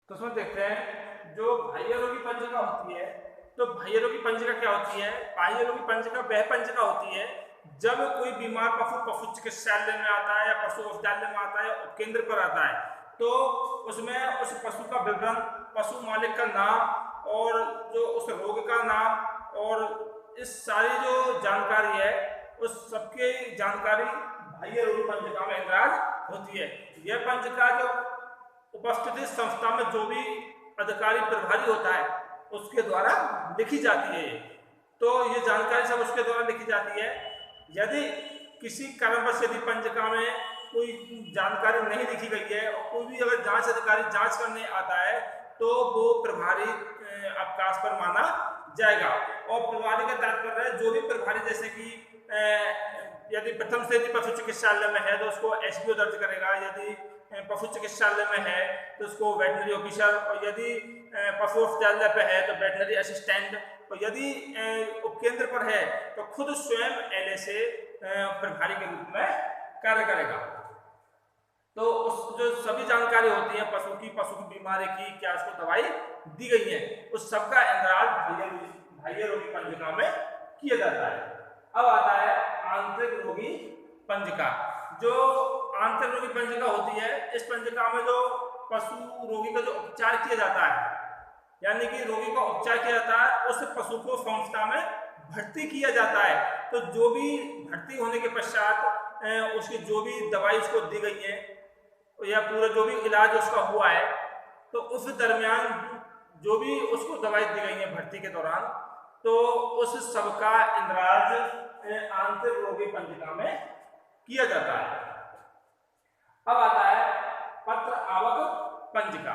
तो उसमें देखते हैं जो बाह्य रोगी पंजिका होती है, तो बाह्य रोगी पंजिका क्या होती है? बाह्य रोगी पंजिका वह पंजिका होती है जब कोई बीमार पशु पशु चिकित्सालय में आता है या पशु औषधालय में आता है या उपकेंद्र पर आता है, तो उसमें उस पशु का विवरण, पशु मालिक का नाम और जो उस रोग का नाम और इस सारी जो जानकारी है उस सबकी जानकारी बाह्य रोगी पंजिका में दर्ज होती है। यह पंजिका जो उपस्थित संस्था में जो भी अधिकारी प्रभारी होता है उसके द्वारा लिखी जाती है। तो ये जानकारी सब उसके द्वारा लिखी जाती है। यदि किसी कारणवश यदि पंजिका में कोई जानकारी नहीं लिखी गई है और कोई भी अगर जांच अधिकारी जांच करने आता है तो वो प्रभारी अवकाश पर माना जाएगा। और प्रभारी का तात्पर्य है जो भी प्रभारी, जैसे कि यदि प्रथम से यदि पशु चिकित्सालय में है तो उसको एसपीओ दर्ज करेगा, यदि पशु चिकित्सालय में है तो उसको वेटनरी ऑफिसर, और यदि पशु औषधालय पे है तो वेटनरी असिस्टेंट, और यदि उपकेंद्र पर है तो खुद स्वयं एलए से प्रभारी के रूप में कार्य करेगा। तो उस जो सभी जानकारी होती है पशु की बीमारी की, क्या उसको दवाई दी गई है, उस सबका इंद्राज बाह्य रोगी पंजिका में किया जाता है। अब आता है आंतरिक रोगी पंजिका। जो आंतरिक रोगी पंजिका होती है, इस पंजिका में जो पशु रोगी का जो उपचार किया जाता है, यानी कि रोगी का उपचार किया जाता है, उस पशु को संस्था में भर्ती किया जाता है। तो जो भी भर्ती होने के पश्चात उसकी जो भी दवाई उसको दी गई है या पूरा जो भी इलाज उसका हुआ है, तो उस दरमियान जो भी उसको दवाई दी गई है भर्ती के दौरान, तो उस सबका इंद्राज आंतरिक रोगी पंजिका में किया जाता है। अब आता है पत्र आवक पंजिका।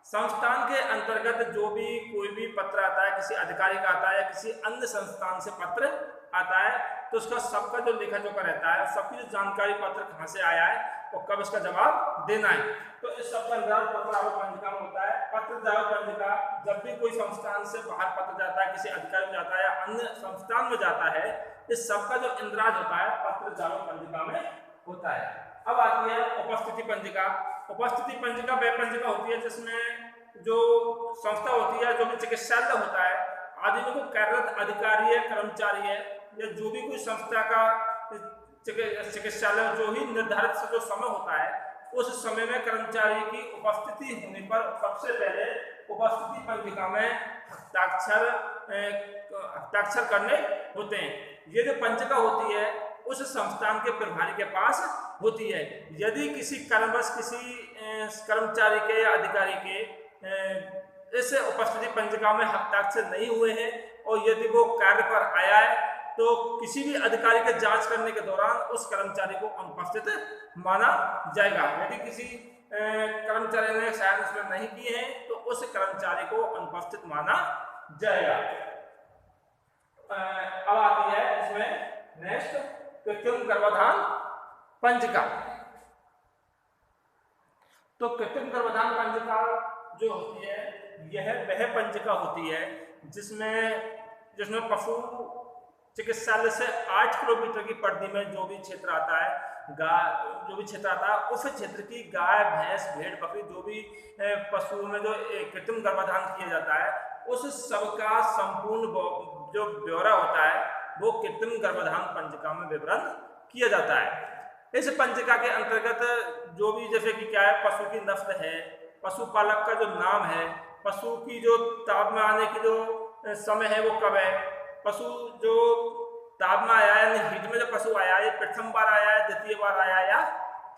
संस्थान के अंतर्गत जो भी कोई भी पत्र आता है, किसी अधिकारी का आता है या किसी अन्य संस्थान से पत्र आता है, तो उसका सबका जो लेखा जोखा रहता है, सबकी जो जानकारी पत्र कहाँ से आया है और कब इसका जवाब देना है, तो इस सब का इंतजाम पत्र आवक पंजिका में होता है। पत्र जावक पंजिका, जब भी कोई संस्थान से बाहर पत्र जाता है, किसी अधिकारी में जाता है या अन्य संस्थान में जाता है, इस सबका जो इंद्राज होता है पत्र जावक पंजिका में होता है। अब आती है उपस्थिति पंजिका। उपस्थिति पंजिका वह पंजिका होती है जिसमें जो संस्था होती है, जो भी चिकित्सालय होता है आदि में कोई कार्यरत अधिकारी है, कर्मचारी है, या जो भी कोई संस्था का चिकित्सालय जो ही निर्धारित जो समय होता है, उस समय में कर्मचारी की उपस्थिति होने पर सबसे पहले उपस्थिति पंजिका में हस्ताक्षर करने होते हैं। ये जो पंजिका होती है उस संस्थान के प्रभारी के पास होती है। यदि किसी कारणवश किसी कर्मचारी के या अधिकारी के इस उपस्थिति पंजिका में हस्ताक्षर नहीं हुए हैं और यदि वो कार्य पर आया है, तो किसी भी अधिकारी के जांच करने के दौरान उस कर्मचारी को अनुपस्थित माना जाएगा। यदि किसी कर्मचारी ने शायद इसमें नहीं किए हैं तो उस कर्मचारी को अनुपस्थित माना जाएगा। अब आती है इसमें नेक्स्ट कृत्रिम गर्भाधान पंजिका। तो कृत्रिम गर्भाधान पंजिका जो होती है, यह वह पंजिका होती है जिसमें पशु चिकित्सालय से 8 किलोमीटर की परिधि में जो भी क्षेत्र आता है, उस क्षेत्र की गाय, भैंस, भेड़, बकरी, जो भी पशुओं में जो कृत्रिम गर्भाधान किया जाता है, उस सबका संपूर्ण जो ब्यौरा होता है वो कृत्रिम गर्भाधान पंजिका में विवरण किया जाता है। इस पंजिका के अंतर्गत जो भी, जैसे कि क्या है, पशु की नस्ल है, पशुपालक का जो नाम है, पशु की जो ताप में आने की जो समय है वो कब है, पशु जो ताप में आया है, हीट में जो पशु आया है, प्रथम बार आया है, द्वितीय बार आया है या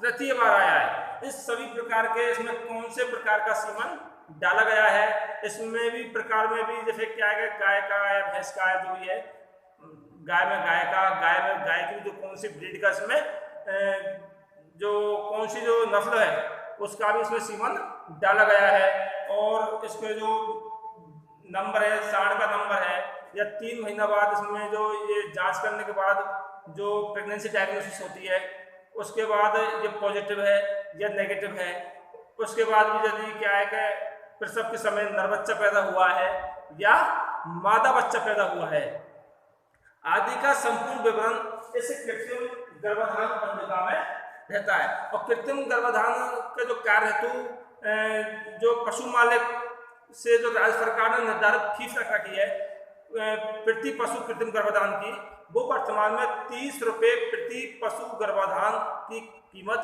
तृतीय बार आया है, इस सभी प्रकार के इसमें कौन से प्रकार का सीमन डाला गया है, इसमें भी प्रकार में भी जैसे क्या है, गाय का या भैंस का जो भी है, गाय में गाय का, गाय की जो कौन सी ब्रीड का इसमें जो कौन सी जो नस्ल है उसका भी इसमें सीमन डाला गया है। और इसमें जो नंबर है, सांड का नंबर है, या 3 महीना बाद इसमें जो ये जांच करने के बाद जो प्रेगनेंसी डायग्नोसिस होती है, उसके बाद ये पॉजिटिव है या नेगेटिव है, उसके बाद भी यदि क्या है कि प्रसव के समय नर बच्चा पैदा हुआ है या मादा बच्चा पैदा हुआ है आदि का संपूर्ण विवरण इस कृत्रिम गर्भाधान पंजिका में रहता है। और कृत्रिम गर्भाधान का जो कार्य हेतु जो पशु मालिक से जो राज्य सरकार ने निर्धारित फीस रख रखी है प्रति पशु कृत्रिम गर्भाधान की, वो वर्तमान में 30 रुपये प्रति पशु गर्भाधान की कीमत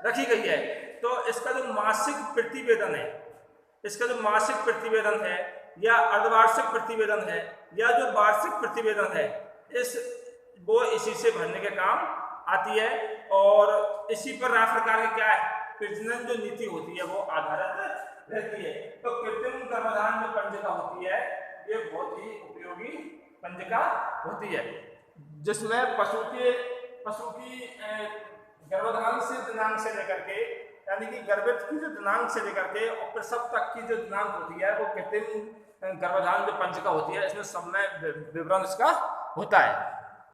रखी गई है। तो इसका जो मासिक प्रतिवेदन है, इसका जो मासिक प्रतिवेदन है या अर्धवार्षिक प्रतिवेदन है या जो वार्षिक प्रतिवेदन है, वो इसी से भरने के काम आती है। और इसी पर राज्य सरकार की क्या है प्रजनन जो नीति होती है वो आधारित रहती है। तो कृत्रिम गर्भाधान जो पंजिका होती है ये बहुत ही उपयोगी पंजिका होती है, जिसमें पशु की गर्भाधान से दिनांक से लेकर के, यानी कि गर्भित की जो दिनांक से लेकर के और प्रसव तक की जो दिनांक होती है वो कृत्रिम गर्भाधान जो पंजिका होती है, इसमें सब में विवरण इसका होता है।